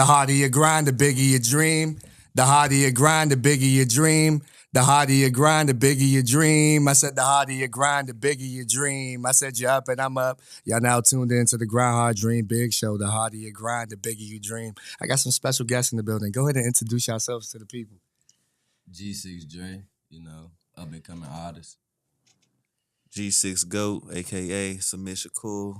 The harder you grind, the bigger your dream. The harder you grind, the bigger your dream. The harder you grind, the bigger your dream. I said the harder you grind, the bigger your dream. I said you're up and I'm up. Y'all now tuned into the Grind Hard Dream Big Show. The harder you grind, the bigger you dream. I got some special guests in the building. Go ahead and introduce yourselves to the people. G6 Dre, up and coming artist. G6 GOAT, a.k.a. Submission Cool.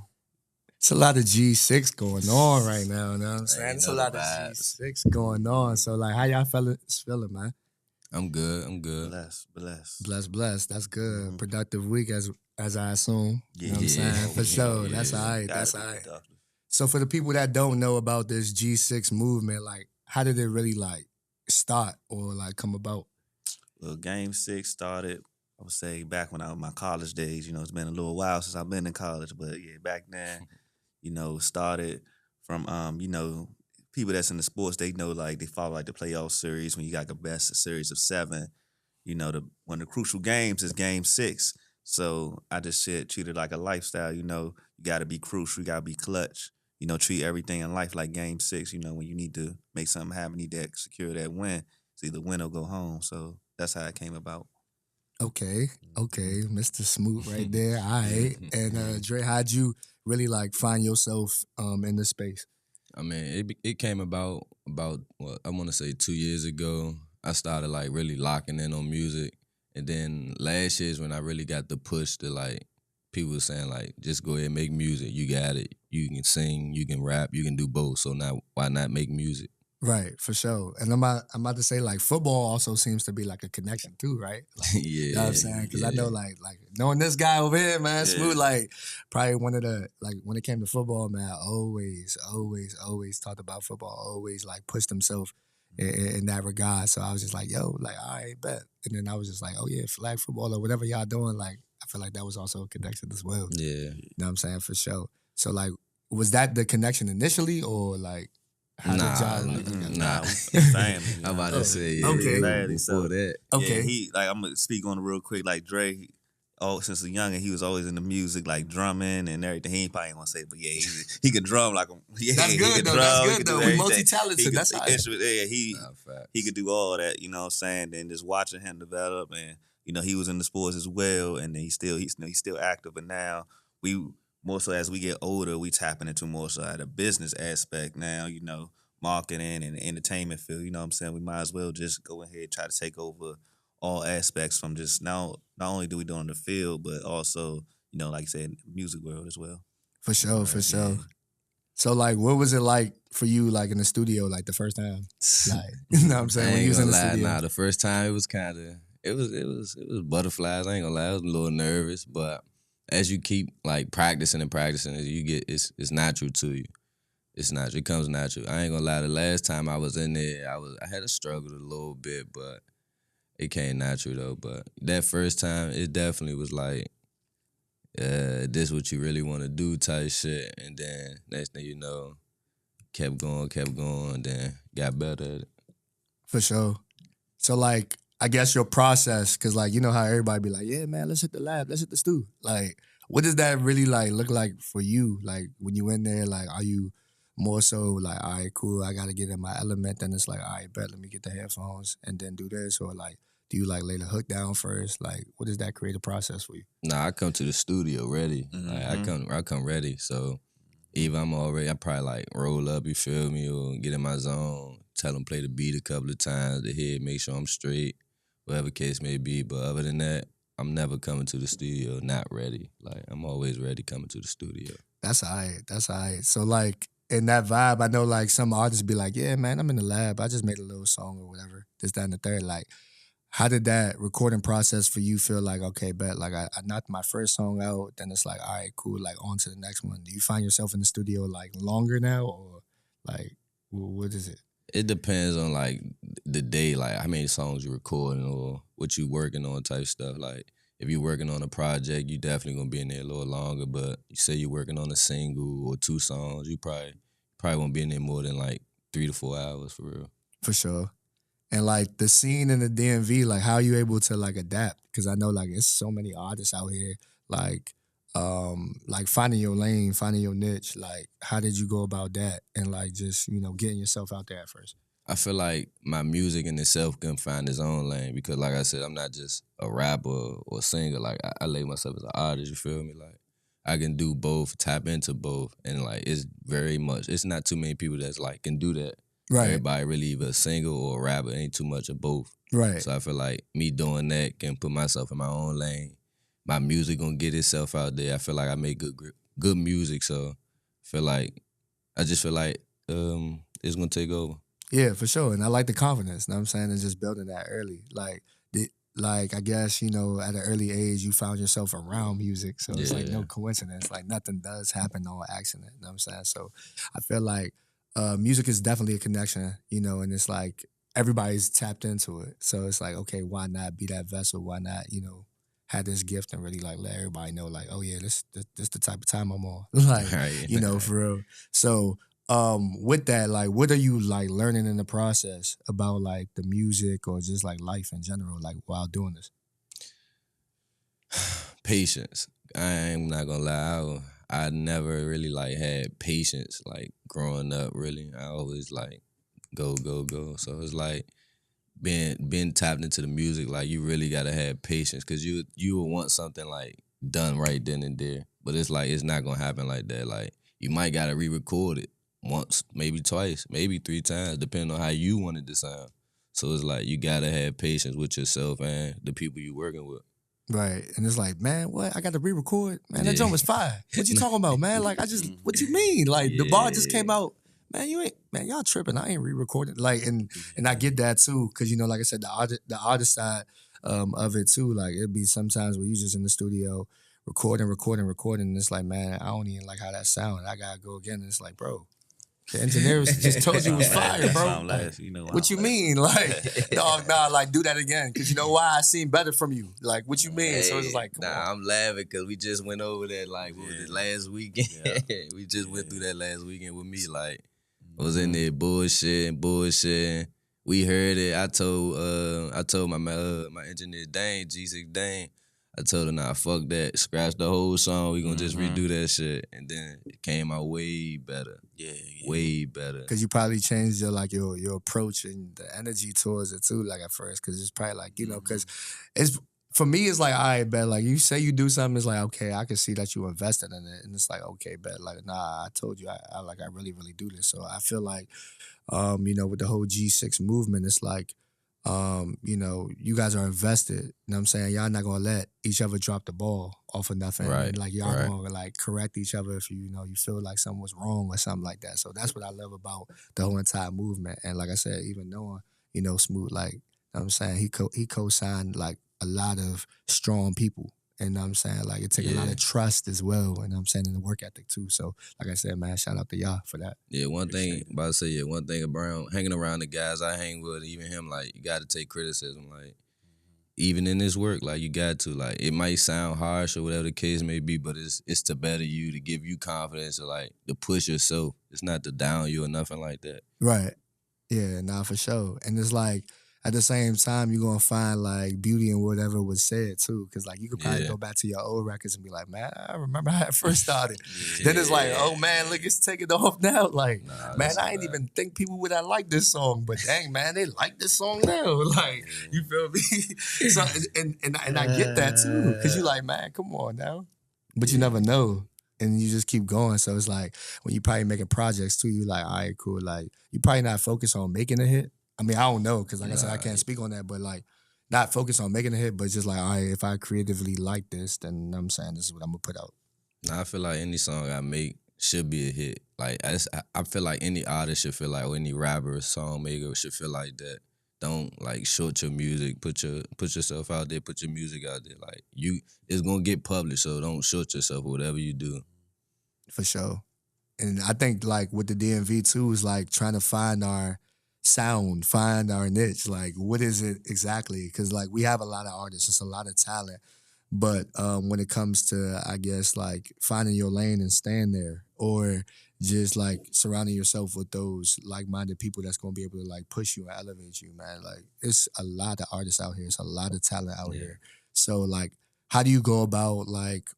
It's a lot of G6 going on right now, you know what I'm saying? It's a lot of vibes. G6 going on. So, like, how y'all feeling, man? I'm good. Bless. That's good. Productive week, as I assume. You know what I'm saying? For sure. That's all right. That's all right. So, for the people that don't know about this G6 movement, like, how did it really, like, start or, like, come about? Well, Game 6 started, I would say, back when I was in my college days. You know, it's been a little while since I've been in college, but yeah, back then, started from, people that's in the sports, they know, like, they follow, like, the playoff series when you got the best series of 7. One of the crucial games is Game 6. So I just treat it like a lifestyle, you got to be crucial, you got to be clutch. Treat everything in life like Game 6, when you need to make something happen, you need to secure that win. It's either win or go home. So that's how it came about. Okay, Mr. Smoot right there. All right. And Dre, how'd you really like find yourself in this space? I mean, it came about I want to say 2 years ago. I started like really locking in on music, and then last year is when I really got the push to like people were saying like just go ahead and make music. You got it. You can sing. You can rap. You can do both. So now why not make music? Right, for sure. And I'm about to say, like, football also seems to be, like, a connection, too, right? Like, yeah. You know what I'm saying? Because I know, like, knowing this guy over here, man, Smooth, like, probably one of the, like, when it came to football, man, always talked about football, always, like, pushed himself in that regard. So I was just like, yo, like, all right, bet. And then I was just like, oh, yeah, flag football or whatever y'all doing, like, I feel like that was also a connection as well. Yeah. You know what I'm saying? For sure. So, like, was that the connection initially or, like, how did y'all Nah. Family. I'm about to say, okay. Before that. Okay. Yeah, I'm going to speak on it real quick. Like, Dre, since a youngin', he was always into music, like drumming and everything. He ain't probably going to say it, but yeah, he could drum like him. Yeah, that's good, though. That's good, though. We multi-talented. That's how he could do all that, you know what I'm saying? Then just watching him develop and, he was in the sports as well, and then he's still active. But now more so as we get older, we tapping into more so at a business aspect now, marketing and the entertainment field, you know what I'm saying? We might as well just go ahead and try to take over all aspects from just not only do we do it on the field, but also, like you said, music world as well. For sure. So, like, what was it like for you, like, in the studio, like, the first time? Like, you know what I'm saying? When you was in the studio. Nah, the first time it was kind of, it was butterflies. I ain't gonna lie, I was a little nervous, but as you keep like practicing, you get it's natural to you. It's natural. It comes natural. I ain't gonna lie. The last time I was in there, I had to struggle a little bit, but it came natural though. But that first time, it definitely was like, this what you really want to do type shit. And then next thing you know, kept going, then got better at it. For sure. So like, I guess your process, because like, you know how everybody be like, yeah, man, let's hit the lab, let's hit the stew. Like, what does that really like look like for you? Like, when you in there, like, are you more so like, all right, cool, I got to get in my element. Then it's like, all right, bet, let me get the headphones and then do this. Or like, do you like lay the hook down first? Like, what does that create a process for you? Nah, I come to the studio ready. Mm-hmm. Like, I come ready. So either I probably like roll up, you feel me, or get in my zone, tell them play the beat a couple of times, the head, make sure I'm straight. Whatever case may be, but other than that, I'm never coming to the studio not ready. Like, I'm always ready coming to the studio. That's all right. So, like, in that vibe, I know, like, some artists be like, yeah, man, I'm in the lab. I just made a little song or whatever, this, that, and the third. Like, how did that recording process for you feel like, okay, bet, like, I knocked my first song out, then it's like, all right, cool, like, on to the next one. Do you find yourself in the studio, like, longer now, or, like, what is it? It depends on like the day, like how many songs you're recording or what you working on type stuff. Like if you're working on a project, you definitely gonna be in there a little longer. But you say you're working on a single or 2 songs, you probably won't be in there more than like 3 to 4 hours for real. For sure. And like the scene in the DMV, like how are you able to like adapt? Because I know like it's so many artists out here. Like like finding your lane, finding your niche. Like, how did you go about that? And like just getting yourself out there at first. I feel like my music in itself can find its own lane because, like I said, I'm not just a rapper or singer. Like I lay myself as an artist. You feel me? Like I can do both, tap into both, and like it's very much. It's not too many people that's like can do that. Right. Everybody really either a singer or a rapper. Ain't too much of both. Right. So I feel like me doing that can put myself in my own lane. My music gonna get itself out there. I feel like I make good music. So I just feel like it's gonna take over. Yeah, for sure. And I like the confidence, you know what I'm saying? And just building that early. Like I guess, at an early age you found yourself around music. So it's like no Yeah. coincidence. Like nothing does happen on accident. You know what I'm saying? So I feel like music is definitely a connection, and it's like everybody's tapped into it. So it's like, okay, why not be that vessel? Why not, have this gift and really like let everybody know, like, oh yeah, this the type of time I'm on. Like, Right. for real. So with that, like what are you like learning in the process about like the music or just like life in general, like while doing this? Patience. I am not gonna lie. I never really like had patience like growing up. Really, I always like go go go. So it's like being tapped into the music. Like you really gotta have patience because you will want something like done right then and there. But it's like it's not gonna happen like that. Like you might gotta re-record it once, maybe twice, maybe 3 times, depending on how you want it to sound. So it's like you gotta have patience with yourself and the people you working with. Right. And it's like, man, what? I got to re-record? Man, that Yeah. joint was fire. What you talking about, man? Like, what you mean? Like, the bar just came out. Man, y'all tripping. I ain't re-recording. Like, and I get that too, because, like I said, the artist side of it too, like, it'd be sometimes where you just in the studio recording, and it's like, man, I don't even like how that sounded. I got to go again. And it's like, bro, the engineers just told you it was fire, bro. Like, what you mean? Like, dog, nah, like do that again. Cause you know why? I seen better from you. Like, what you mean? So it's like, come on. I'm laughing because we just went over that like what was it last weekend? Yeah. We just went through that last weekend with me. Like I was in there bullshitting. We heard it. I told my engineer Dane, G6 Dane. I told him, nah, fuck that. Scratch the whole song. We gonna just redo that shit. And then it came out way better. Yeah. Way better. Cause you probably changed your approach and the energy towards it too, like at first. Cause it's probably like, cause it's for me, it's like, all right, bet. Like you say you do something, it's like, okay, I can see that you invested in it. And it's like, okay, bet. Like, nah, I told you I really, really do this. So I feel like with the whole G6 movement, it's like, you guys are invested. You know what I'm saying? Y'all not gonna let each other drop the ball off of nothing. Right, And like y'all right. gonna like correct each other if you feel like something was wrong or something like that. So that's what I love about the whole entire movement. And like I said, even knowing, Smooth, like, you know what I'm saying, he co-signed like a lot of strong people. And know what I'm saying? Like it takes a lot Yeah. of trust as well. And know what I'm saying, in the work ethic too. So like I said, man, shout out to y'all for that. Yeah, one Appreciate thing about hanging around the guys I hang with, even him, like you got to take criticism. Like even in this work, like you got to. Like it might sound harsh or whatever the case may be, but it's to better you, to give you confidence, or like to push yourself. It's not to down you or nothing like that. Right. Yeah, nah, for sure. And it's like at the same time, you're gonna find like beauty in whatever was said too. Cause like you could probably Yeah. go back to your old records and be like, man, I remember how it first started. Then it's like, oh man, look, it's taking off now. Like, Nah, man, that's I ain't bad. even think people would have liked this song, but dang, man, they like this song now. Like, you feel me? So and I get that too. Cause you like, man, come on now. But you never know. And you just keep going. So it's like when you probably making projects too, you like, all right, cool. Like you probably not focused on making a hit. I mean, I don't know, because like I said, I can't speak on that, but like not focused on making a hit, but just like, all right, if I creatively like this, then I'm saying this is what I'm gonna put out. Nah, I feel like any song I make should be a hit. Like I feel like any artist should feel like, or any rapper or song maker should feel like that. Don't like short your music. Put yourself out there. Put your music out there. Like it's gonna get published. So don't short yourself. Whatever you do. For sure. And I think like with the DMV too is like trying to find our sound, find our niche. Like what is it exactly? Because like we have a lot of artists, it's a lot of talent. But when it comes to, I guess, like finding your lane and staying there, or just like surrounding yourself with those like-minded people that's gonna be able to like push you and elevate you, man. Like it's a lot of artists out here. It's a lot of talent out Yeah. here. So like, how do you go about like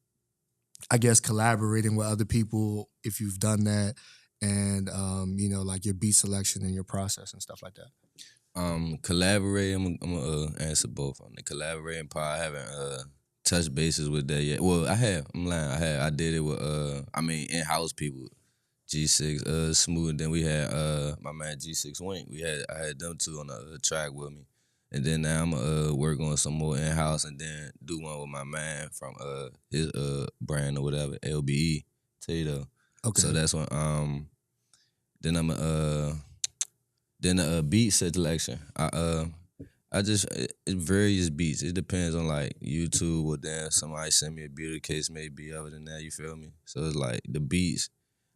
I guess collaborating with other people if you've done that, and like your beat selection and your process and stuff like that. Collaborate. I'm gonna answer both on the collaborating part. I haven't touched bases with that yet. Well, I have. I'm lying. I did it with in house people. G6, Smooth, and then we had my man G6 Wink. I had them two on the track with me. And then now I'm work on some more in house and then do one with my man from his brand or whatever, LBE, Tato. Okay. So that's when then I'm then the beat selection. I just it various beats. It depends on like YouTube or then somebody send me a beat, the case may be. Other than that, you feel me? So it's like the beats.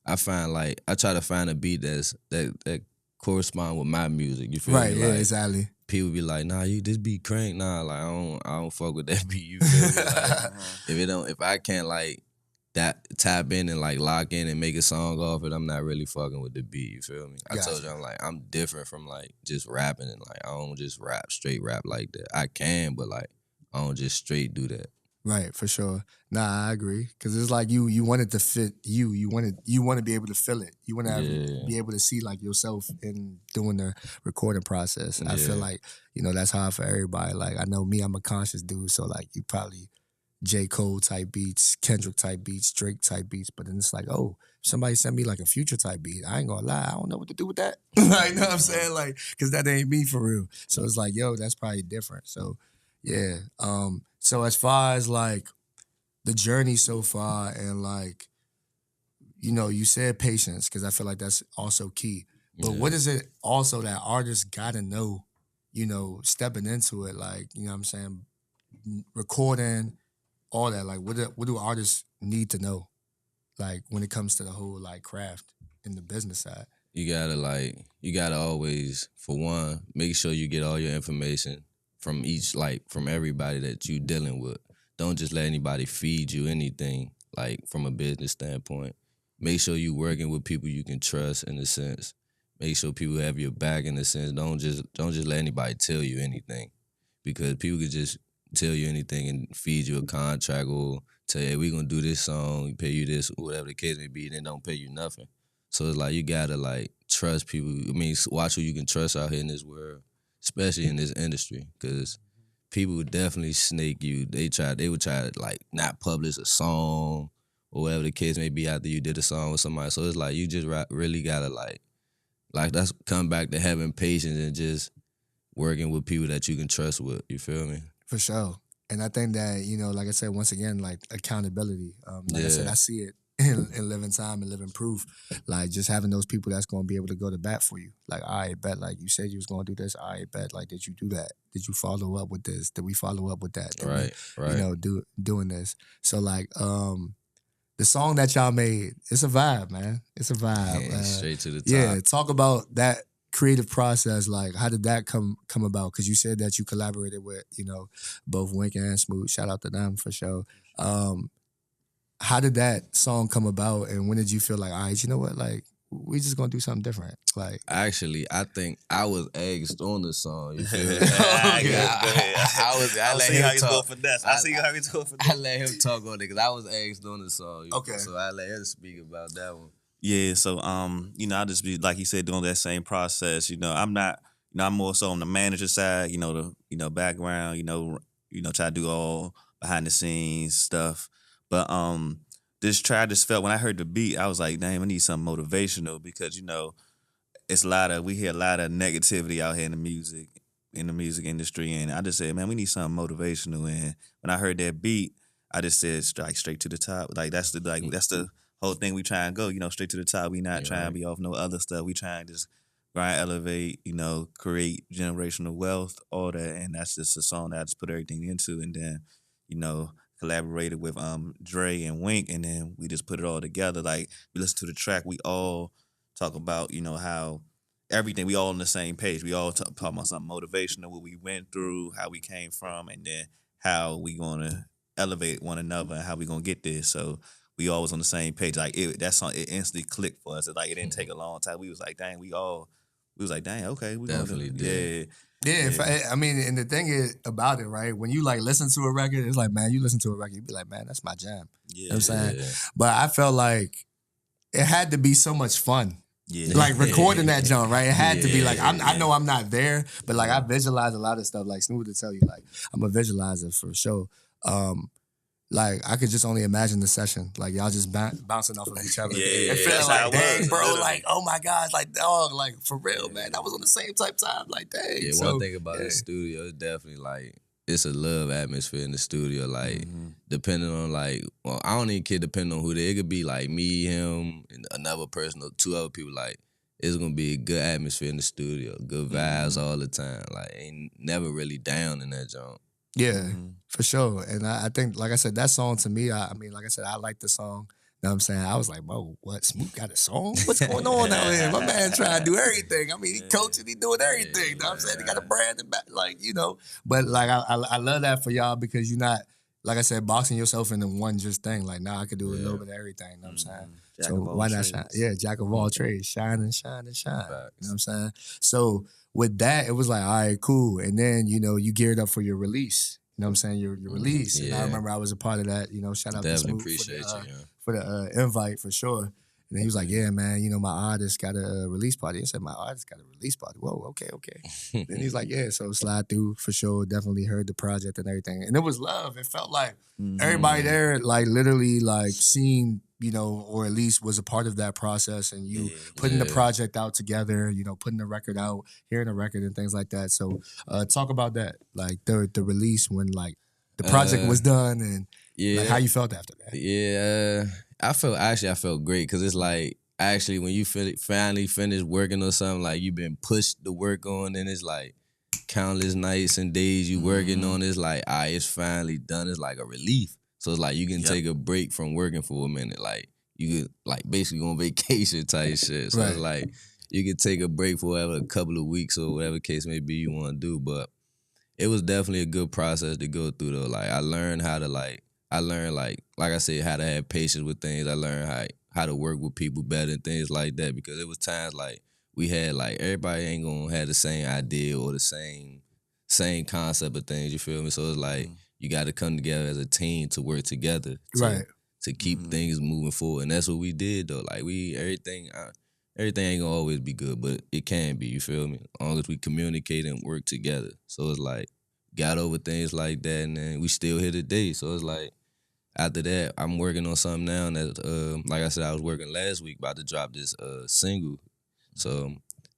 I find like I try to find a beat that correspond with my music. You feel Right, me? yeah, Like exactly. people be like, nah, you this beat crank. Nah, like I don't fuck with that beat. You feel me? Like if I can't like that tap in and like lock in and make a song off it, I'm not really fucking with the beat. You feel me? I told you I'm different from like just rapping and like I don't just straight rap like that. I can, but like I don't just straight do that. Right, for sure. Nah, I agree. Cause it's like you wanted to fit you. You want to be able to feel it. You want to be able to see like yourself in doing the recording process. I feel like, that's hard for everybody. Like I know me, I'm a conscious dude, so like you probably J. Cole type beats, Kendrick type beats, Drake type beats, but then it's like, oh, somebody send me like a Future type beat. I ain't gonna lie, I don't know what to do with that. Like, you know what I'm saying? Like, cause that ain't me for real. So it's like, yo, that's probably different. So yeah. So as far as like the journey so far and like, you said patience, because I feel like that's also key. But what is it also that artists gotta know, stepping into it, like, you know what I'm saying, recording, all that. Like what do artists need to know? Like when it comes to the whole like craft and the business side. You gotta always, for one, make sure you get all your information from everybody that you dealing with. Don't just let anybody feed you anything, like from a business standpoint. Make sure you working with people you can trust in a sense. Make sure people have your back in a sense. Don't just let anybody tell you anything. Because people could just tell you anything and feed you a contract or tell you, hey, we gonna do this song, pay you this, whatever the case may be, and then don't pay you nothing. So it's like you gotta like trust people. I mean, watch who you can trust out here in this world, especially in this industry, because people would definitely snake you. They would try to like not publish a song or whatever the case may be after you did a song with somebody. So it's like you just really gotta like that's come back to having patience and just working with people that you can trust with. You feel me? For sure. And I think that, like I said, once again, like accountability. Like I said, I see it in living time and living proof. Like just having those people that's going to be able to go to bat for you. Like, I bet, like you said you was going to do this. I bet, like, did you do that? Did you follow up with this? Did we follow up with that? Did Right, we, right. doing this. So like, the song that y'all made, it's a vibe, man. It's a vibe. Straight to the top. Yeah, talk about that creative process. Like, how did that come about? Because you said that you collaborated with, both Wink and Smooth. Shout out to them for sure. How did that song come about, and when did you feel like, all right, you know what, like we just gonna do something different? Like, Actually, I think I was asked on the song. You feel me? I let see him how he's talk. going for that. I see how he's going for that. I let him talk on it because I was asked on the song. Okay. So I let him speak about that one. Yeah, so I'll just be like you said, doing that same process. I'm not, I'm more so on the manager side. The background. Try to do all behind the scenes stuff. But this track I just felt when I heard the beat, I was like, damn, I need something motivational because we hear a lot of negativity out here in the music industry, and I just said, man, we need something motivational. And when I heard that beat, I just said straight to the top. Like that's the whole thing we try and go, straight to the top. We not trying to be off no other stuff. We trying to just grind, elevate, create generational wealth, all that. And that's just a song that I just put everything into, and then, collaborated with Dre and Wink, and then we just put it all together. Like we listen to the track, we all talk about, how everything, we all on the same page. We all talk about something motivational, what we went through, how we came from, and then how we gonna elevate one another and how we gonna get there. So we always on the same page. Like that song, it instantly clicked for us. It didn't take a long time. We was like, dang, we was like, dang, okay, we Definitely gonna do did. Yeah, Yeah. I mean, and the thing is about it, right? When you like listen to a record, it's like, man, you listen to a record, you be like, man, that's my jam. You know what I'm Yeah. saying? Yeah. But I felt like it had to be so much fun. Yeah. Like recording that jump, right? It had to be like I know Yeah. I'm not there, but like I visualize a lot of stuff. Like Snoop to tell you, like I'm a visualizer for sure. Like I could just only imagine the session, like y'all just bouncing off of each other. Yeah, and feeling that's how like, it dang, was, bro, literally. like oh my gosh, like dog, like for real, man. I was on the same type time, like dang. Yeah, so, one thing about the studio is definitely like it's a love atmosphere in the studio. Like depending on like, well, I don't even care depending on who they. It could be like me, him, and another person or two other people. Like it's gonna be a good atmosphere in the studio, good vibes all the time. Like ain't never really down in that joint. Yeah, for sure. And I think, like I said, that song to me, I mean, like I said, I like the song. You know what I'm saying? I was like, whoa, what? Smoot got a song? What's going on out here? My man trying to do everything. I mean, he coaching, he doing everything. You know what I'm saying? He got a brand and back, like, you know. But like, I love that for y'all because you're not, like I said, boxing yourself into one just thing. Like, now I could do a little bit of everything. You know what I'm saying? Jack So of all why not trades. shine? Yeah, jack of all trades. Shine and shine and shine. Facts. You know what I'm saying? So with that, it was like, all right, cool. And then, you know, you geared up for your release. You know what I'm saying? Your release. And I Yeah. remember I was a part of that. You know, shout out to Definitely Smoot appreciate you. Yeah. for the invite for sure. And he was like, yeah, man, you know, my artist got a release party. I said, my artist got a release party. Whoa, okay. Then he's like, yeah, so slide through for sure. Definitely heard the project and everything. And it was love. It felt like everybody there, like literally like seen, you know, or at least was a part of that process and you putting the project out together, you know, putting the record out, hearing the record and things like that. So talk about that, like the release when like the project was done and like, how you felt after that. Yeah, I felt great because it's like actually when you finally finish working on something, like you've been pushed to work on, and it's like countless nights and days you working on. It's like it's finally done. It's like a relief. So it's like you can take a break from working for a minute. Like you could like basically go on vacation type shit. So it's like you could take a break for whatever, a couple of weeks or whatever case may be you want to do. But it was definitely a good process to go through though. Like I learned like I said, how to have patience with things. I learned how to work with people better and things like that because it was times like we had like everybody ain't gonna have the same idea or the same concept of things. You feel me? So it's like you got to come together as a team to work together to keep things moving forward, and that's what we did though. Like everything ain't gonna always be good, but it can be. You feel me? As long as we communicate and work together. So it's like got over things like that, and then we still here today. So it's like after that, I'm working on something now that, like I said, I was working last week about to drop this single. So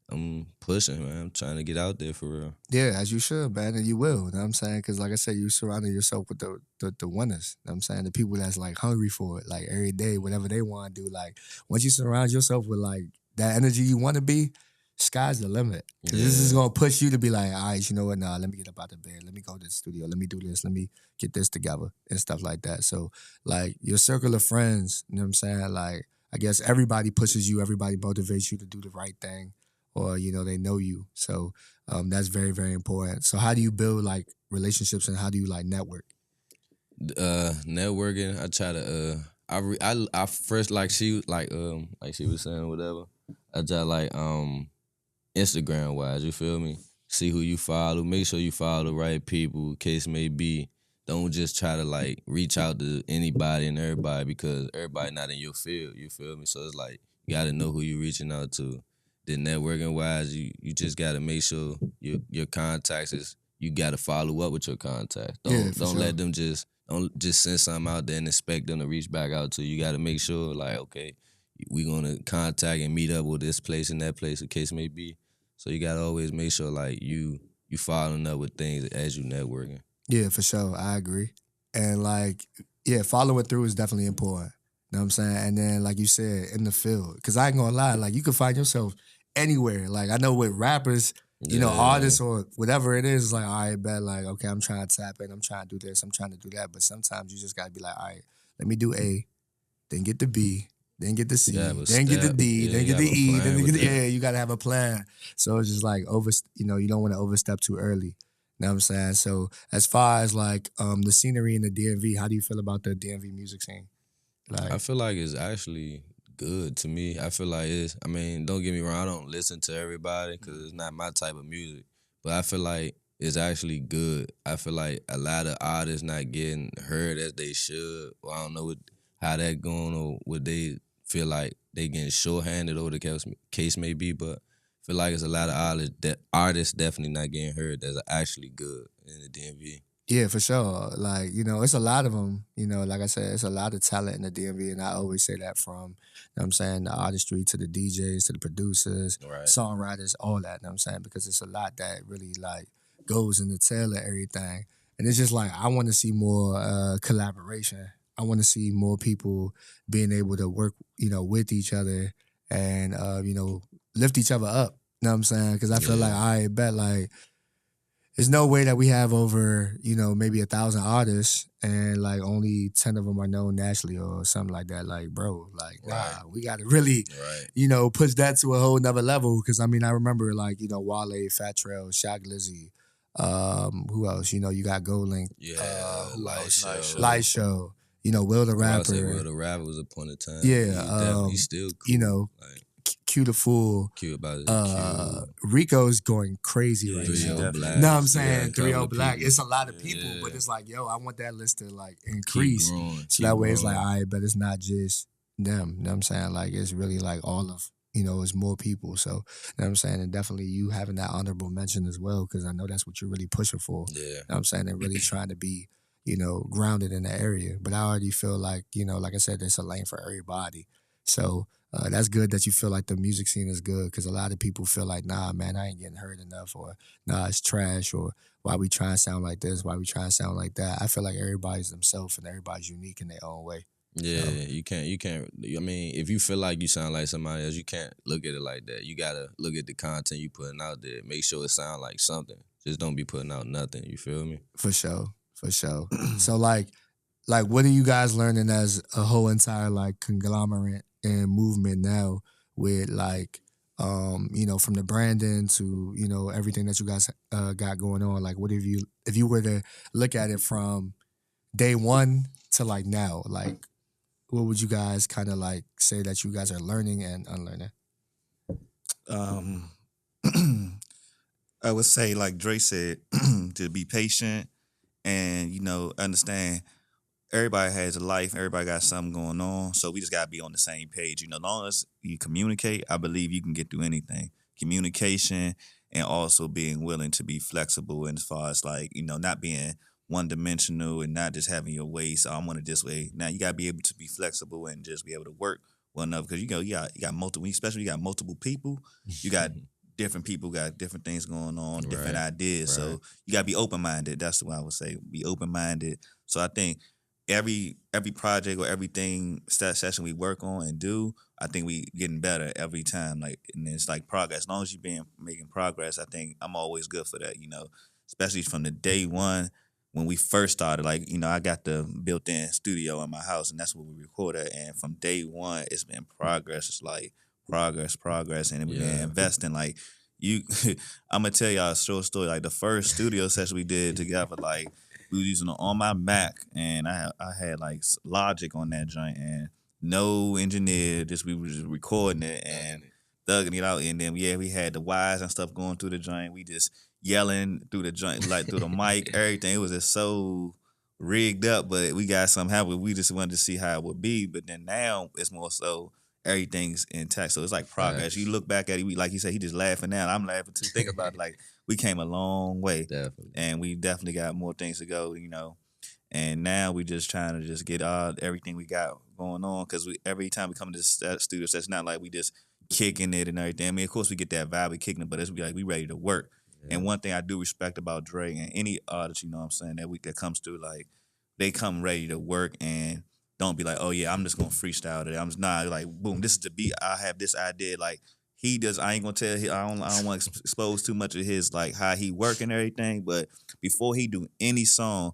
I'm pushing, man. I'm trying to get out there for real. Yeah, as you should, man, and you will. You know what I'm saying? Because like I said, you surrounded yourself with the winners. You know what I'm saying? The people that's like hungry for it, like every day, whatever they want to do. Like once you surround yourself with like that energy you want to be, sky's the limit. 'Cause this is gonna push you to be like, all right, you know what? Nah, let me get up out the bed. Let me go to the studio. Let me do this. Let me get this together and stuff like that. So like your circle of friends, you know what I'm saying? Like I guess everybody pushes you. Everybody motivates you to do the right thing. Or you know they know you, so that's very very important. So how do you build like relationships and how do you like network? Networking, I try to I first like she was saying whatever. I try like Instagram wise, you feel me? See who you follow, make sure you follow the right people, case may be. Don't just try to like reach out to anybody and everybody because everybody not in your field, you feel me? So it's like you gotta know who you reaching out to. Then networking wise, you just gotta make sure your contacts is you gotta follow up with your contacts. Don't let them don't just send something out there and expect them to reach back out to you. You gotta make sure like, okay, we gonna contact and meet up with this place and that place, the case may be. So you gotta always make sure like you following up with things as you networking. Yeah, for sure, I agree. And like, yeah, following through is definitely important. You know what I'm saying? And then like you said, in the field, because I ain't gonna lie, like you can find yourself anywhere. Like I know with rappers, you know, artists or whatever it is, like, all right, bet, like, okay, I'm trying to tap in, I'm trying to do this, I'm trying to do that. But sometimes you just gotta be like, all right, let me do A, then get the B, then get the C, then get the D, then get the E, then get the you gotta have a plan. So it's just like you know, you don't want to overstep too early. You know what I'm saying? So as far as like the scenery in the DMV, how do you feel about the DMV music scene? Like I feel like it's actually good to me. I feel like don't get me wrong, I don't listen to everybody because it's not my type of music. but I feel like it's actually good. I feel like a lot of artists not getting heard as they should. Well, I don't know how that going or what they feel like they getting shorthanded or the case may be, but I feel like it's a lot of artists definitely not getting heard that's actually good in the DMV. Yeah, for sure. Like, it's a lot of them. Like I said, it's a lot of talent in the DMV. And I always say that from, what I'm saying, the artistry to the DJs, to the producers, Right. songwriters, all that, what I'm saying? Because it's a lot that really, like, goes in the tail of everything. And it's just like, I want to see more collaboration. I want to see more people being able to work, with each other and, lift each other up. You know what I'm saying? Because I feel like, Yeah. I bet, like, there's no way that we have over, maybe 1,000 artists and like only 10 of them are known nationally or something like that. Like, bro, like, Right. we got to really, Right. push that to a whole nother level. Cause I mean, I remember like, Wale, Fat Trail, Shock Lizzy, who else? You got Gold Link, Yeah, who Light else? Show. Light Show, Will the I say Rapper. Will the Rapper was a point of time. Yeah, He's still cool. you know, Like, Q the Fool. Q about it. Q. Rico's going crazy right he Three O now. definitely Black. Know what I'm is. Yeah, saying? a 3 couple 0 of Black. people. It's a lot of people, Yeah. but it's like, yo, I want that list to like Keep increase. growing. So Keep that way it's growing. like, all right, but it's not just them. You know what I'm saying? Like it's really like all of, it's more people. So, you know what I'm saying? And definitely you having that honorable mention as well, because I know that's what you're really pushing for. Yeah. You know what I'm saying? And really trying to be, grounded in the area. But I already feel like, like I said, there's a lane for everybody. So that's good that you feel like the music scene is good, because a lot of people feel like, nah, man, I ain't getting heard enough, or nah, it's trash, or why we try and sound like this, why we try and sound like that. I feel like everybody's themselves and everybody's unique in their own way. Yeah, So, you can't. I mean, if you feel like you sound like somebody else, you can't look at it like that. You gotta look at the content you putting out there. Make sure it sound like something. Just don't be putting out nothing. You feel me? for sure, for sure. So like what are you guys learning as a whole entire like conglomerate and movement now with like from the branding to everything that you guys got going on? Like what if you were to look at it from day one to like now, like what would you guys kind of like say that you guys are learning and unlearning? Um, I would say, like Dre said, to be patient and understand everybody has a life, everybody got something going on, so we just gotta be on the same page. As long as you communicate, I believe you can get through anything. Communication and also being willing to be flexible, and as far as like not being one dimensional and not just having your way. So I want it this way. Now you gotta be able to be flexible and just be able to work well enough, because you got multiple, especially you got multiple people. You got different people got different things going on, different Right, ideas. right. So you gotta be open minded. That's what I would say. Be open minded. So I think every project or everything session we work on and do, I think we getting better every time. Like, and it's like progress. As long as you've been making progress, I think I'm always good for that. Especially from the day one when we first started. Like, I got the built-in studio in my house, and that's where we record at. And from day one, it's been progress. It's like progress, and we've been Yeah. investing. Like you, I'm gonna tell y'all a short story. Like the first studio session we did together, like we was using it on my Mac, and I had like Logic on that joint, and no engineer. Just we were just recording it and thugging it out, and then we had the wires and stuff going through the joint. We just yelling through the joint, like through the mic, everything. It was just so rigged up, but we got something happen. We just wanted to see how it would be, but then now it's more so everything's intact. So it's like progress. Facts. You look back at it, like you said, he just laughing now. I'm laughing too. Think about it, like we came a long way, Definitely. and we definitely got more things to go. And now we just trying to just get everything we got going on, because every time we come to this studio, so it's not like we just kicking it and everything. I mean, of course we get that vibe, we kicking it, but it's like we ready to work. Yeah. And one thing I do respect about Dre and any artist, what I'm saying, that comes through, like they come ready to work and don't be like, oh yeah, I'm just gonna freestyle today. I'm just not like, boom, this is the beat. I have this idea. Like he does. I ain't gonna tell him. I don't want to expose too much of his like how he work and everything. But before he do any song,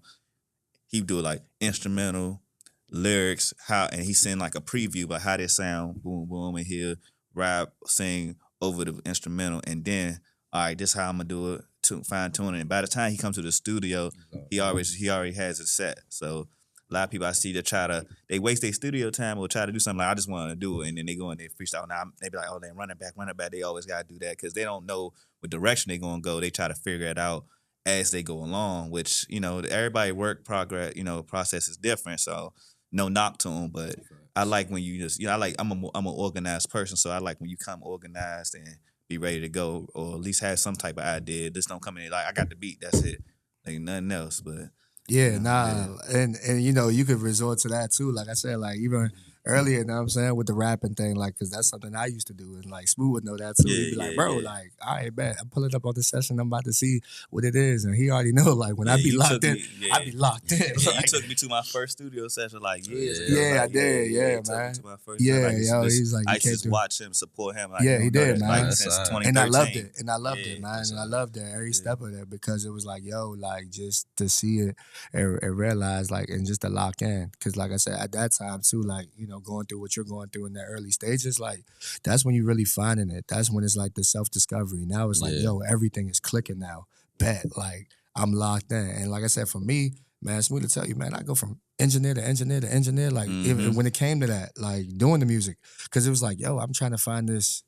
he do like instrumental lyrics, and he send like a preview about how they sound, boom boom, and he'll rap, sing over the instrumental, and then all right, this is how I'm gonna do it, to fine tune it. And by the time he comes to the studio, he already has it set. So a lot of people I see that they waste their studio time or try to do something like I just want to do it, and then they go and they freestyle. Now they be like, oh, they running back. They always got to do that because they don't know what direction they gonna go. They try to figure it out as they go along, which everybody work progress process is different. So no knock to them, but I like when you just I like I'm an organized person, so I like when you come organized and be ready to go, or at least have some type of idea. Just don't come in like I got the beat, that's it, like nothing else. But Yeah, yeah. nah, and you could resort to that too. Like I said, like even earlier, you know what I'm saying, with the rapping thing, like, cause that's something I used to do, and like Smooth would know that too. He'd Yeah, be like, yeah, bro, yeah. like, all right, bet I'm pulling up on the session, I'm about to see what it is, and he already know, like, when I Yeah, be you locked took in, me. I Yeah, be locked in. yeah, you Like, took me to my first studio session like years ago. Yeah. yeah, I Like did, yeah, yeah, you took me man, to my first time. yeah, Like yo, this, he's like, I you used to came just through. watch him, support him. Like Yeah, he know did, that Nah, like man. that's since all right. And I loved 2013. it. And I loved it, Yeah, man. That's And all I right. loved it every yeah, step of it because it was like, yo, like just to see it and realize, like, and just to lock in. Because, like I said, at that time, too, like, going through what you're going through in the early stages, like, that's when you're really finding it. That's when it's like the self discovery. Now it's like, Yeah. yo, everything is clicking now. Bet. Like, I'm locked in. And like I said, for me, man, it's smooth to tell you, man, I go from engineer to engineer to engineer. Like, Mm-hmm. even when it came to that, like, doing the music, because it was like, yo, I'm trying to find this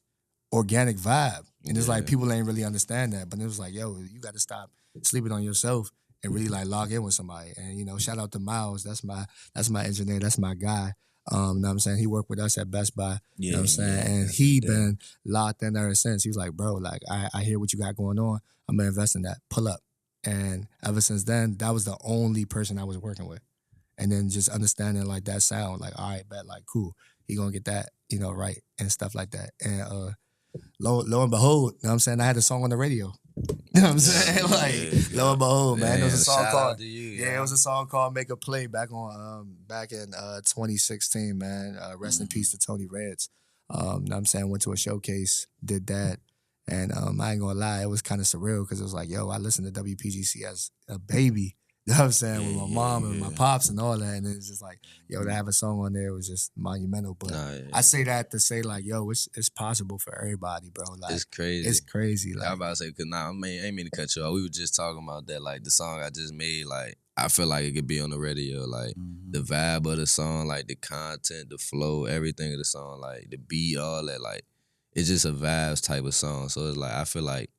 organic vibe. And it's like Yeah. people ain't really understand that. But it was like, yo, you got to stop sleeping on yourself and really like log in with somebody. And shout out to Miles. That's my engineer. That's my guy. You know what I'm saying? He worked with us at Best Buy. You know what Yeah, I'm saying? yeah, And that's right he there. been locked in ever since. He's like, bro, like I hear what you got going on. I'm gonna invest in that. Pull up. And ever since then, that was the only person I was working with. And then just understanding like that sound, like, all right, bet, like, cool. He gonna get that, right and stuff like that. And lo and behold, you know what I'm saying? I had a song on the radio. You know what I'm saying? Yeah, Like, yeah, lo yeah. and behold, man. There was a Man, song shout called out to you. Yeah, it was a song called Make a Play back in 2016, man. Rest in peace to Tony Reds. You know what I'm saying? Went to a showcase, did that. And I ain't gonna lie, it was kind of surreal because it was like, yo, I listened to WPGC as a baby. You know what I'm saying? With Yeah, my yeah, mom and my yeah. pops and all that. And it's just like, yo, to have a song on there was just monumental. But Nah, yeah. I say that to say, like, yo, it's possible for everybody, bro. Like, It's crazy. it's crazy. I Like, was about to say, cause I ain't mean to cut you off. We were just talking about that, like the song I just made. Like I feel like it could be on the radio. Like the vibe of the song, like the content, the flow, everything of the song, like the beat, all that. Like it's just a vibes type of song. So it's like I feel like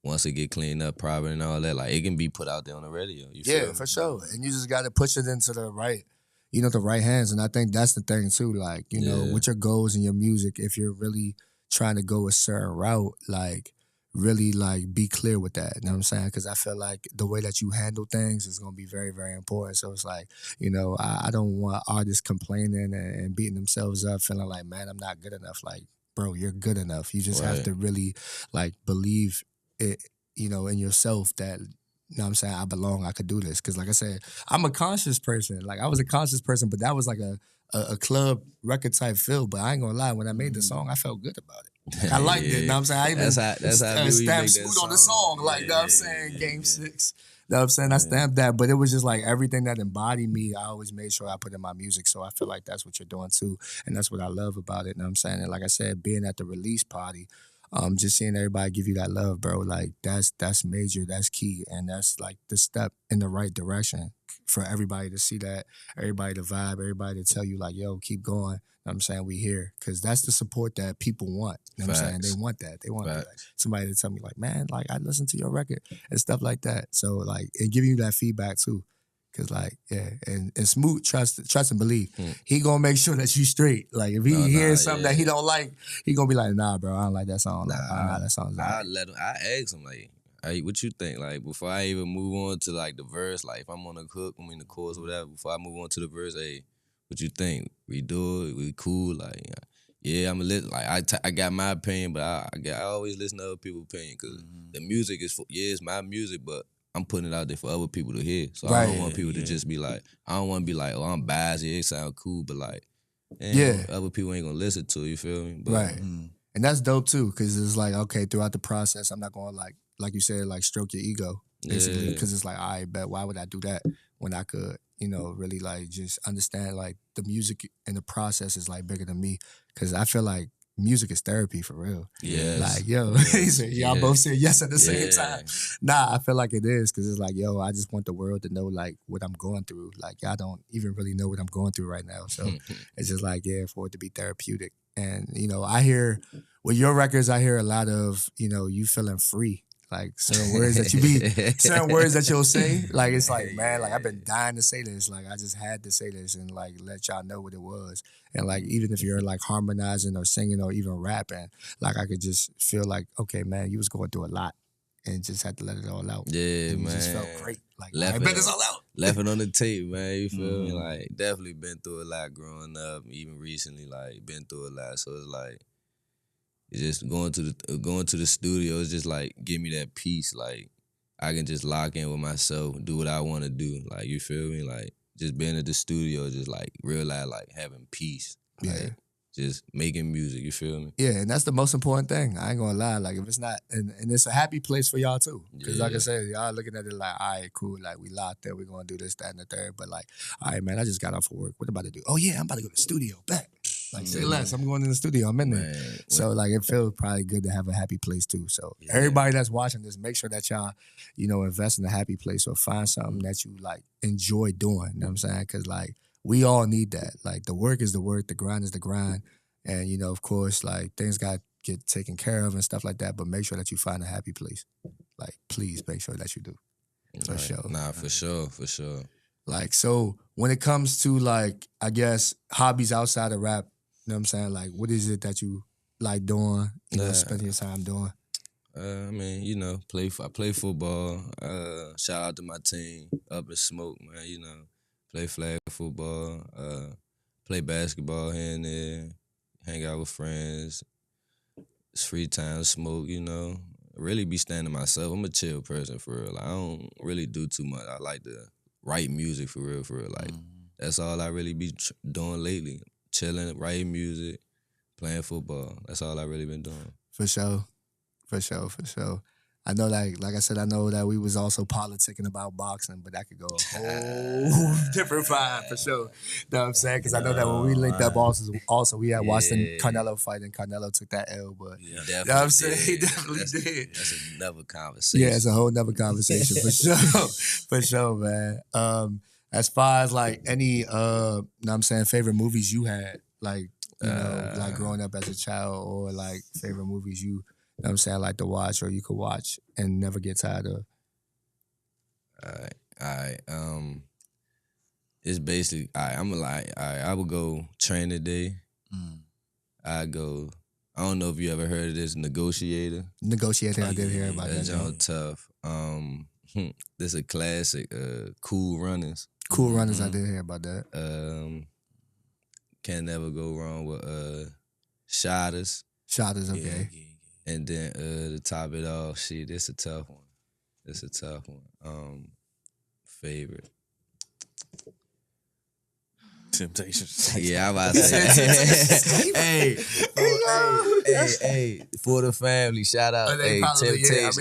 once it get cleaned up, proper and all that, like it can be put out there on the radio. You feel yeah, me? for sure. And you just got to push it into the right hands. And I think that's the thing too. Like, Yeah. with your goals and your music, if you're really trying to go a certain route, like really like be clear with that. You know what I'm saying? Because I feel like the way that you handle things is gonna be very, very important. So it's like, I don't want artists complaining and beating themselves up, feeling like, man, I'm not good enough. Like, bro, you're good enough. You just have Right. to really like believe it, in yourself that know what I'm saying, I belong, I could do this. Cause like I said, I'm a conscious person. Like I was a conscious person, but that was like a club record type feel. But I ain't gonna lie, when I made the song, I felt good about it. Like, I liked it. You know what I'm saying? I even That's how I be when you stamped make that Smoot on the song. Like, you know what I'm Yeah, saying? yeah, Game yeah. 6. You know what I'm saying? I stamped that. But it was just like everything that embodied me, I always made sure I put in my music. So I feel like that's what you're doing too. And that's what I love about it. You know what I'm saying? And like I said, being at the release party, just seeing everybody give you that love, bro, like that's major, that's key, and that's like the step in the right direction for everybody to see that, everybody to vibe, everybody to tell you like, yo, keep going. You know what I'm saying, we here, because that's the support that people want. You know what I'm saying? They Facts. want that. They want to be like Facts. somebody to tell me like, man, like I listened to your record and stuff like that. So like, and giving you that feedback too. Cause like, yeah, and Smoot trust and believe. He gonna make sure that you straight. Like if he No, hears something that he yeah. don't like, he gonna be like, nah, bro, I don't like that song. Like, Nah, that song's I alright. let him. I ask him like, "Hey, what you think?" Like before I even move on to like the verse, like if I'm on the hook, I mean the chorus, whatever. Before I move on to the verse, hey, what you think? We do it. We cool. Like, yeah, I'm a lit. Like I got my opinion, but I always listen to other people's opinion because the music is it's my music, but I'm putting it out there for other people to hear. So I don't want people to just be like, I don't want to be like, oh, I'm biased. Yeah, it sound cool, but like, Yeah. other people ain't gonna listen to it, you feel me? But, Right. And that's dope too, because it's like, okay, throughout the process, I'm not gonna like you said, like stroke your ego, basically. Yeah. Because it's like, I bet why would I do that when I could, really like just understand like the music and the process is like bigger than me. Because I feel like music is therapy for real. Yes. Like, yo, Yes. he said, y'all both said yes at the same Yeah. time. Nah, I feel like it is because it's like, yo, I just want the world to know like what I'm going through. Like, y'all don't even really know what I'm going through right now. So it's just like, yeah, for it to be therapeutic. And, you know, I hear with your records, I hear a lot of, you know, you feeling free. Like certain words that you certain words that you'll say. Like, it's like, man, like I've been dying to say this. Like, I just had to say this and like let y'all know what it was. And like, even if you're like harmonizing or singing or even rapping, like I could just feel like, okay, man, you was going through a lot and just had to let it all out. Yeah, and man. It just felt great. Like, Left I it bet this all out. Left it on the tape, man. You feel me? Mhm. Like, definitely been through a lot growing up. Even recently, like, been through a lot. So it's like, it's just going to the studio is just like give me that peace. Like I can just lock in with myself, do what I want to do. Like you feel me? Like just being at the studio, just like realize like having peace. Like, Yeah. just making music. You feel me? Yeah, and that's the most important thing. I ain't gonna lie. Like, if it's not, and it's a happy place for y'all too. Because, like I Yeah. said, y'all looking at it like, all right, cool. Like, we locked there. We're gonna do this, that, and the third. But, like, all right, man, I just got off of work. What about to do? Oh, yeah, I'm about to go to the studio. Bet. Like, say less. I'm going in the studio. I'm in there. Man, So, like, it feels probably good to have a happy place too. So, Yeah. everybody that's watching this, make sure that y'all, you know, invest in a happy place or find something that you, like, enjoy doing. You know what I'm saying? Because, like, we all need that. Like, the work is the work. The grind is the grind. And, you know, of course, like things got to get taken care of and stuff like that. But make sure that you find a happy place. Like, please make sure that you do. For sure. Nah, for sure, for sure. Like, so when it comes to like, I guess, hobbies outside of rap, you know what I'm saying? Like, what is it that you like doing, you know, spending your time doing? I mean, you know, I play football. Shout out to my team, Up and Smoke, man. You know, play flag football. Play basketball here and there. Hang out with friends. It's free time, smoke. You know, really be standing myself. I'm a chill person for real. Like, I don't really do too much. I like to write music for real, for real. Like that's all I really be doing lately. Chilling, writing music, playing football. That's all I really been doing. For sure. For sure, for sure. I know that, like I said, I know that we was also politicking about boxing, but that could go a whole different vibe for sure. You know what I'm saying? Because I know that when we linked up also we had watched the Canelo fight and Canelo took that L, but He you know definitely what I'm saying? He did. definitely That's, did. That's another conversation. Yeah, it's a whole nother conversation for sure. For sure, man. As far as like any you know what I'm saying, favorite movies you had, like, you know, like growing up as a child, or like favorite movies you know what I'm saying, like to watch or you could watch and never get tired of. All right. It's basically, I'm like, I would go Training Day. I go, I don't know if you ever heard of this, Negotiator. Negotiator, I did hear about That that. John tough. This a classic. Cool Runnings. Cool Runners, I did hear about that. Can't never go wrong with Shotters. Shot is okay. And then to top it off, shit, it's a tough one. It's a tough one. Favorite. Temptations. Yeah, I'm about to say. hey, for the family, shout out. Hey, Temptations.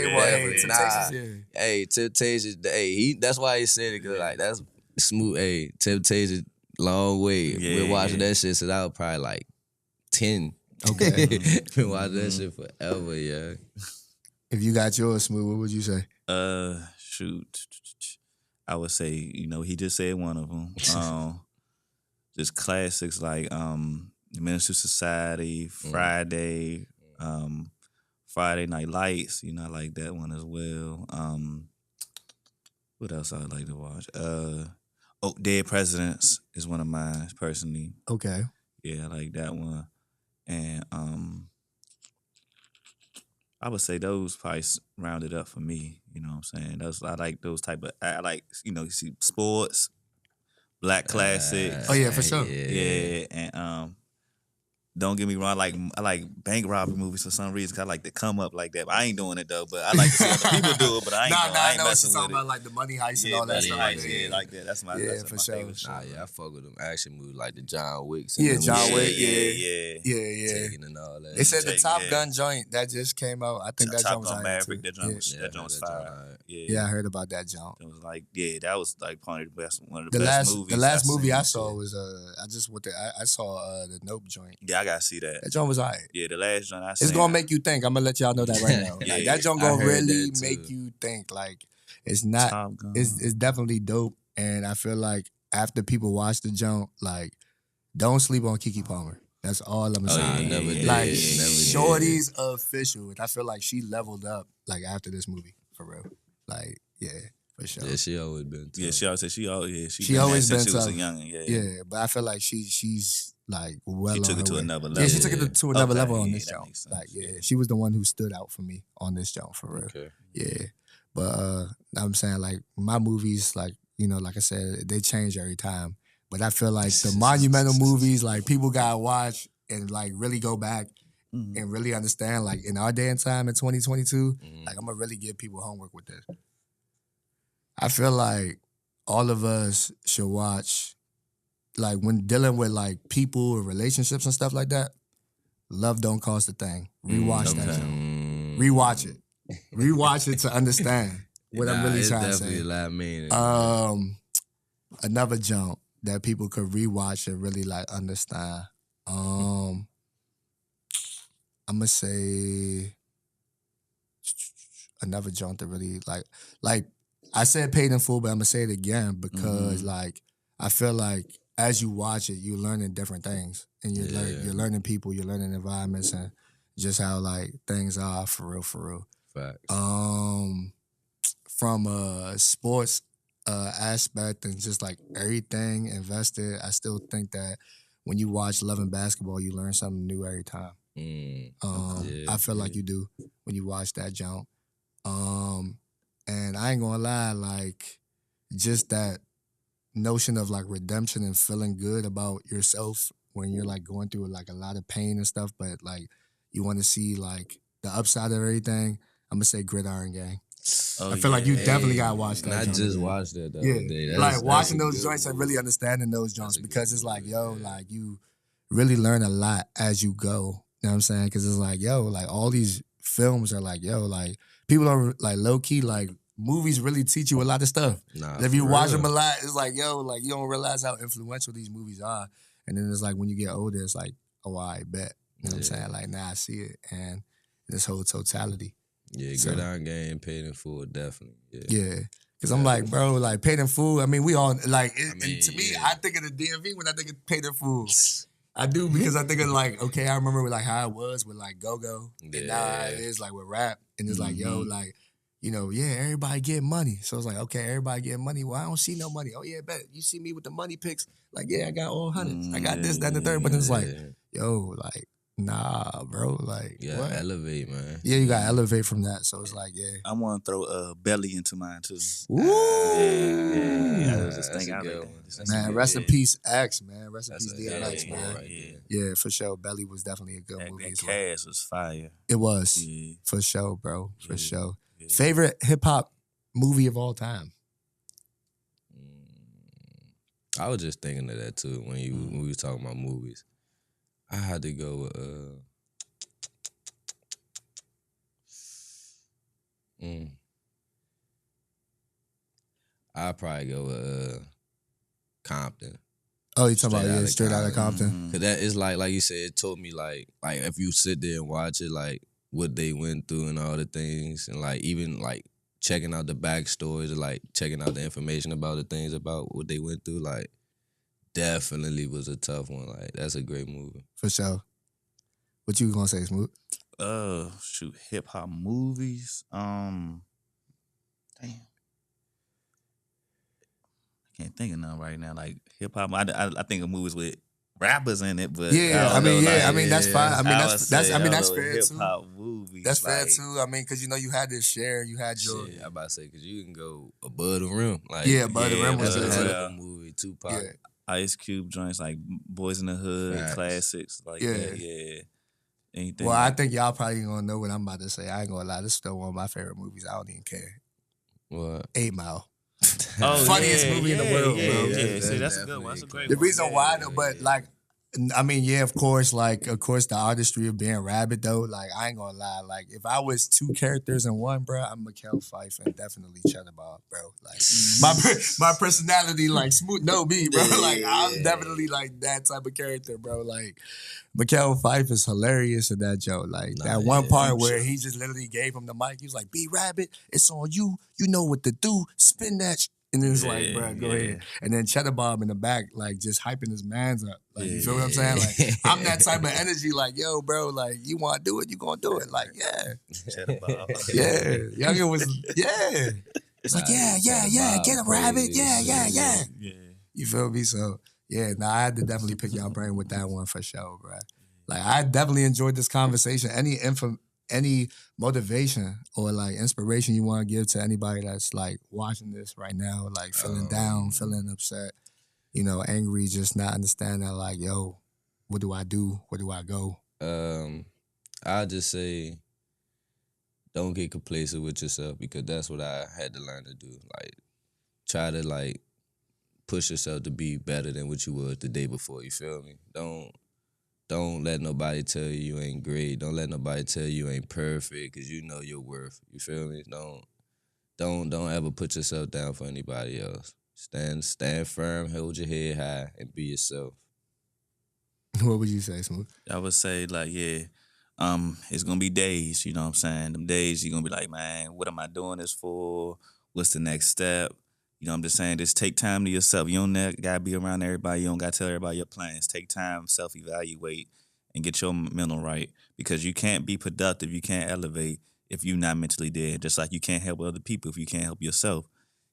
Hey, Temptations. Hey, that's why he said it, cause like that's smooth. Hey, Temptations, long way. Been watching that shit since I was probably like 10. Okay. Been watching that shit forever, yeah. If you got yours, Smooth, what would you say? Shoot. I would say, you know, he just said one of them. Just classics like Minister Society, Friday, Friday Night Lights. You know, I like that one as well. What else I would like to watch? Dead Presidents is one of mine personally. Okay. Yeah, I like that one. And I would say those probably rounded up for me. You know what I'm saying? I like those type of. I like, you know, you see sports, black classics. Oh yeah, for sure. Yeah, and don't get me wrong, I like bank robbery movies for some reason. 'Cause I like to come up like that. But I ain't doing it though. But I like to see other people do it. But I ain't. I ain't know what messing you're with talking it. about, like the money heist and Yeah, all that money stuff. heist, yeah, like that. That's my for my sure. favorite shit. Nah, yeah, I fuck with them action movies like the John Wicks. Yeah, them John shit. Wick. Yeah. Taken and all that. They said the Take, Top yeah. Gun joint that just came out. I think that Top joint was Gun out Maverick. too. That joint was Yeah, that joint was that joint fire. alright. Yeah, I heard about that joint. It was like, that was like probably one of The the best last movies. the last movie seen. I saw was I just went to I saw the Nope joint. Yeah, Yeah, I gotta see that. That joint was alright. Yeah, the last joint I It's seen. gonna make you think. I'm gonna let y'all know that right now. Yeah, Like that joint I gonna heard really that too. make you think. Like it's not. Top Gun. It's definitely dope, and I feel like after people watch the joint, like don't sleep on Keke Palmer. That's all I'm Oh, saying. yeah, never did. Like Never did. Shorty's official, and I feel like she leveled up like after this movie for real. Like yeah, for sure. Yeah, she always been tough. Yeah, she always said she always always since been she was a tough. youngin'. Yeah, Yeah, but I feel like she's like well. She took on it her to way. another Yeah, level. she took it to another Okay, level on yeah, this that jump. makes sense. Like yeah, she was the one who stood out for me on this jump for real. Okay. Yeah, but I'm saying like my movies, like like I said, they change every time. But I feel like the monumental movies, like people gotta watch and like really go back Mhm. and really understand. Like in our day and time in 2022, like I'm gonna really give people homework with this. I feel like all of us should watch, like when dealing with like people or relationships and stuff like that. Love don't cost a thing. Rewatch that okay. show. Rewatch it. Rewatch it to understand what I'm really trying to It's definitely say. a lot of meaning. Another jump that people could rewatch and really like understand. I'm gonna say another jump that really like I said Paid in Full, but I'm gonna say it again because like I feel like as you watch it, you're learning different things and you're learning people, you're learning environments and just how like things are for real. Facts. From a sports aspect and just like everything invested, I still think that when you watch Love and Basketball, you learn something new every time. I feel like you do when you watch that jump. And I ain't gonna lie, like just that notion of like redemption and feeling good about yourself when you're like going through like a lot of pain and stuff, but like you want to see like the upside of everything. I'm gonna say Gridiron Gang. Oh, I feel like you definitely gotta watch And that. I joint just again. watched that the Yeah, other day. like watching a those good joints and movie. really understanding those joints a because good it's like, movie, yo, yeah. like you really learn a lot as you go. You know what I'm saying? Because it's like, yo, like all these films are like, yo, like people are like low key, like movies really teach you a lot of stuff. Nah, And if you for watch real. them a lot, it's like, yo, like you don't realize how influential these movies are. And then it's like when you get older, it's like, oh, I bet. You know what I'm saying? Like now I see it and this whole totality. Yeah, So- Gridiron Game, Paid in Full, definitely. Yeah. Yeah. Cause I'm like, bro, like Paid in Full. I mean, we all like. mean, and to me, yeah. I think of the DMV when I think of Paid in Full. I do because I think of like, okay, I remember like how it was with like Go-Go, and now how it Yeah. is like with rap, and it's like, yo, like, everybody getting money. So it's like, okay, everybody getting money. Well, I don't see no money. Oh yeah, bet you see me with the money pics. Like, yeah, I got all hundreds. I got this, that, and the third. But it's like, yo, like, nah, bro, like, You gotta what? elevate, man. Yeah, you gotta elevate from that. So it's like, yeah. I want to throw Belly into mine too. Ooh. Yeah, I was just That's thinking, a I was good like, one. that's Man, good, rest in yeah. peace, X, man. Rest in That's peace, a DMX, hell of a man. one right there. Yeah, for sure. Belly was definitely a good movie That as well. cast was fire. It was. Yeah. For sure, bro. For Yeah. sure. Yeah. Favorite hip hop movie of all time? I was just thinking of that too when we was talking about movies. I had to go with I'd probably go with Compton. Oh, you talking Straight about Outta Straight Outta Compton. Compton? Cause that is like you said, it told me like if you sit there and watch it, like what they went through and all the things, and like even like checking out the backstories, like checking out the information about the things about what they went through, like definitely was a tough one. Like that's a great movie. For sure. What you gonna say, Smooth? Shoot, hip hop movies. Damn. I can't think of none right now. Like hip hop, I think of movies with rappers in it, but Yeah, I don't know, I mean that's fine. I mean that's fair hip too. hop movies. That's fair like, too. I mean, cause you had this share, you had your Shit, I about to say because you can go above the rim. Like Yeah, Above the Rim was that's a good. hell of a movie. Tupac. yeah. Ice Cube joints like Boys in the Hood, Facts. classics like Yeah. that. Yeah. Anything. Well, I like- think y'all probably gonna know what I'm about to say. I ain't gonna lie, this is still one of my favorite movies. I don't even care. What? 8 Mile. Oh, Funniest movie in the world, yeah, bro. Yeah, That's see, that's a good one. definitely That's a great The one. reason Yeah, why yeah, though, but yeah. like I mean, yeah, of course, the artistry of being Rabbit though. Like, I ain't gonna lie. Like, if I was two characters in one, bro, I'm Mikhail Fife and definitely Cheddar Bob, bro. Like, my personality, like, smooth, no me, bro. Like, I'm definitely like that type of character, bro. Like, Mikhail Fife is hilarious in that joke. Like, Nah, that one yeah. part where he just literally gave him the mic. He was like, "Be Rabbit, it's on you. You know what to do. Spin that." And then it's like, bro, go ahead. And then Cheddar Bob in the back, like, just hyping his mans up. Like, you feel what I'm saying? Like, I'm that type of energy. Like, yo, bro, like, you want to do it, you gonna do it. Like, yeah, Cheddar Bob. yeah. Younger was, yeah. It's like, Nah, yeah, yeah, Cheddar yeah. Bob Get a rabbit. crazy Yeah, as yeah, shit. yeah. Yeah. You feel me? So, yeah, I had to definitely pick y'all brain with that one for sure, bro. Like, I definitely enjoyed this conversation. Any motivation or like inspiration you want to give to anybody that's like watching this right now, like feeling down, feeling upset, angry, just not understanding like, yo, what do I do? Where do I go? I'll just say, don't get complacent with yourself, because that's what I had to learn to do. Like, try to like push yourself to be better than what you was the day before. You feel me? Don't let nobody tell you ain't great. Don't let nobody tell you ain't perfect, because you know your worth. You feel me? Don't ever put yourself down for anybody else. Stand firm, hold your head high, and be yourself. What would you say, Smooth? I would say like, it's gonna be days, you know what I'm saying? Them days you're gonna be like, man, what am I doing this for? What's the next step? You know, I'm just saying, just take time to yourself. You don't gotta be around everybody. You don't gotta tell everybody your plans. Take time, self-evaluate, and get your mental right. Because you can't be productive, you can't elevate if you're not mentally there. Just like you can't help other people if you can't help yourself.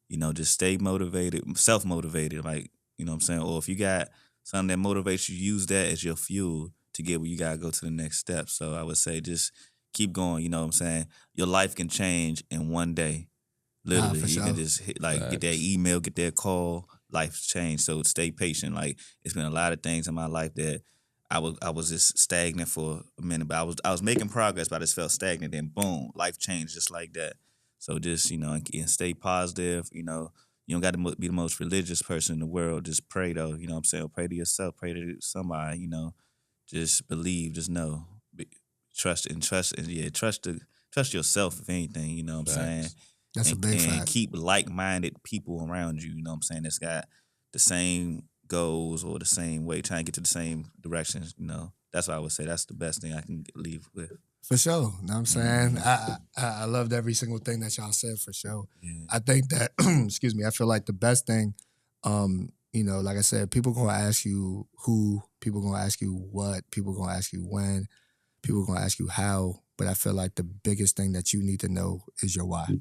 You know, just stay motivated, self-motivated, like, you know what I'm saying? Or if you got something that motivates you, use that as your fuel to get where you gotta go to the next step. So I would say just keep going, you know what I'm saying? Your life can change in one day. Literally, for you sure. can just hit, like, get that Facts. email, get that call. Life's changed, so stay patient. Like, it's been a lot of things in my life that I was just stagnant for a minute, but I was making progress, but I just felt stagnant. Then boom, life changed just like that. So just, and stay positive. You know, you don't got to be the most religious person in the world. Just pray though. You know what I'm saying? Pray to yourself. Pray to somebody. You know, just believe. Just know. Trust yourself. If anything, you know what I'm saying, Facts. That's a big and fact. keep like-minded people around you. You know what I'm saying? That's got the same goals or the same way, trying to get to the same directions. You know, that's what I would say. That's the best thing I can leave with. For sure. Know what I'm saying? Mhm. I loved every single thing that y'all said for sure. Yeah. I think that, excuse me, I feel like the best thing, like I said, people gonna ask you who, people gonna ask you what, people gonna ask you when, people gonna ask you how, but I feel like the biggest thing that you need to know is your why.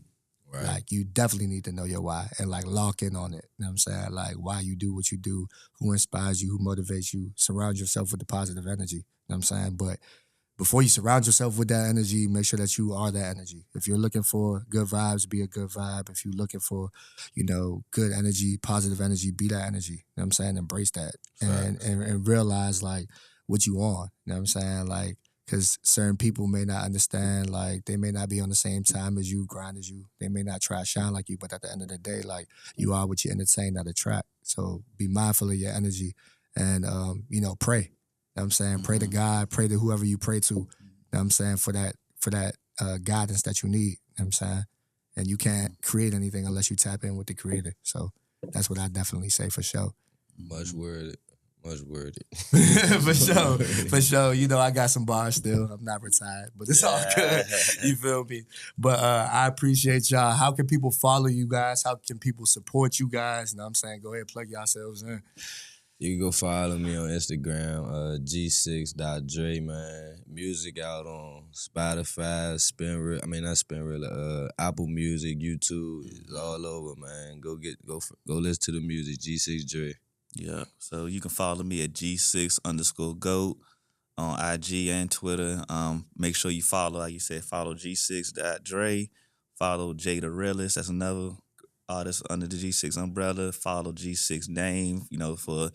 Right. Like, you definitely need to know your why and like lock in on it. You know what I'm saying? Like, why you do what you do, who inspires you, who motivates you, surround yourself with the positive energy. You know what I'm saying? But before you surround yourself with that energy, make sure that you are that energy. If you're looking for good vibes, be a good vibe. If you're looking for, good energy, positive energy, be that energy. You know what I'm saying? Embrace that and, Facts. and realize like what you on. You know what I'm saying? Like, because certain people may not understand, like they may not be on the same time as you, grind as you. They may not try to shine like you, but at the end of the day, like you are what you entertain, not attract. So be mindful of your energy and, pray. You know what I'm saying? Pray to God, pray to whoever you pray to. You know what I'm saying? For that guidance that you need. You know what I'm saying? And you can't create anything unless you tap in with the creator. So that's what I definitely say for sure. Much worded. Much worded. For sure. For sure. I got some bars still. I'm not retired, but it's all good. You feel me? But I appreciate y'all. How can people follow you guys? How can people support you guys? You know what I'm saying? Go ahead, plug yourselves in. You can go follow me on Instagram, g6.dre, man. Music out on Spotify, not Spinrilla, Apple Music, YouTube, it's all over, man. Go listen to the music, G6Dre. Yeah. So you can follow me at G6_GOAT on IG and Twitter. Make sure you follow, like you said, follow G6.Dre. Follow Jay the Realest. That's another artist under the G6 umbrella. Follow G6 Name, for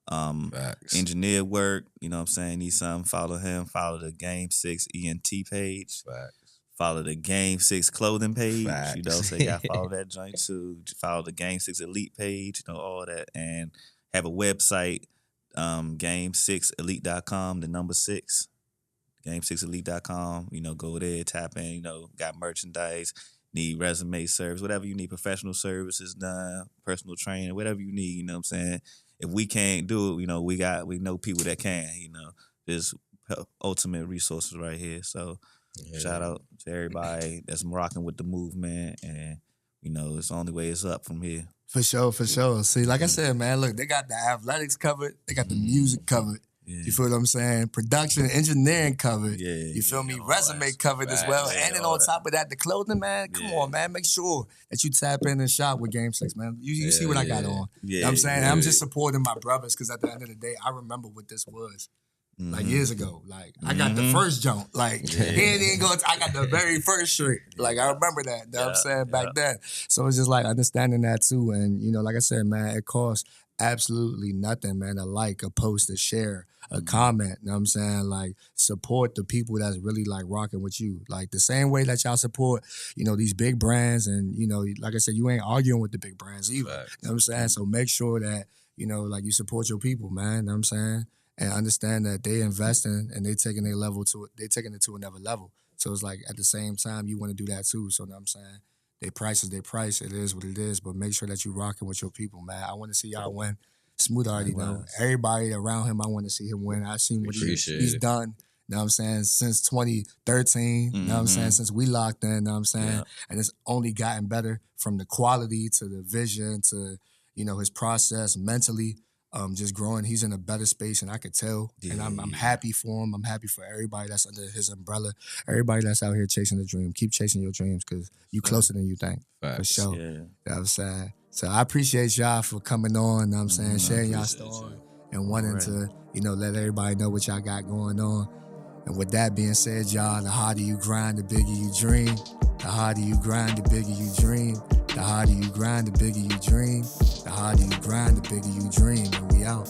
Facts. engineer work. You know what I'm saying? Need something, follow him. Follow the Game 6 ENT page. Facts. Follow the Game 6 clothing page. Facts. So you gotta follow that joint too. Follow the Game 6 Elite page, all that. And have a website, Game6elite.com, the number 6. Game6elite.com. Go there, tap in. Got merchandise, need resume service, whatever you need, professional services done, personal training, whatever you need. You know what I'm saying? If we can't do it, we know people that can. There's ultimate resources right here. So shout out to everybody that's rocking with the movement, and it's the only way it's up from here. For sure. See, like I said, man, look, they got the athletics covered, they got the music covered. Yeah. You feel what I'm saying? Production, engineering covered. Yeah, you feel me? Resume covered as well. And then on top of that, the clothing, man. Come on, man. Make sure that you tap in and shop with Game 6, man. You see what I got on. You know what I'm saying? I'm just supporting my brothers because at the end of the day, I remember what this was. Like years ago. Like I got the first jump. Like he ain't go. I got the very first shirt. Like I remember that. You know what I'm saying? Back then. So it's just like understanding that too. And like I said, man, it costs absolutely nothing, man. A like, a post, a share, a comment. You know what I'm saying? Like support the people that's really like rocking with you. Like the same way that y'all support, these big brands, and like I said, you ain't arguing with the big brands either. You know what I'm saying? So make sure that, like you support your people, man. You know what I'm saying? And understand that they investing and they taking it to another level. So it's like at the same time you want to do that too. So you know what I'm saying? They price is their price. It is what it is. But make sure that you rocking with your people, man. I want to see y'all win. Smooth already know. Everybody around him, I want to see him win. I've seen what he's done. You know what I'm saying? Since 2013. You know what I'm saying? Since we locked in. You know what I'm saying? Yeah. And it's only gotten better from the quality to the vision to, his process mentally. Just growing. He's in a better space, and I could tell. Yeah, and I'm happy for him. I'm happy for everybody that's under his umbrella. Everybody that's out here chasing the dream. Keep chasing your dreams because you closer than you think. For sure. Yeah. You know what I'm saying? So I appreciate y'all for coming on, you know what I'm saying, sharing y'all story and wanting to, let everybody know what y'all got going on. And with that being said, y'all, the harder you grind, the bigger you dream. The harder you grind, the bigger you dream. The harder you grind, the bigger you dream. The harder you grind, the bigger you dream. And we out.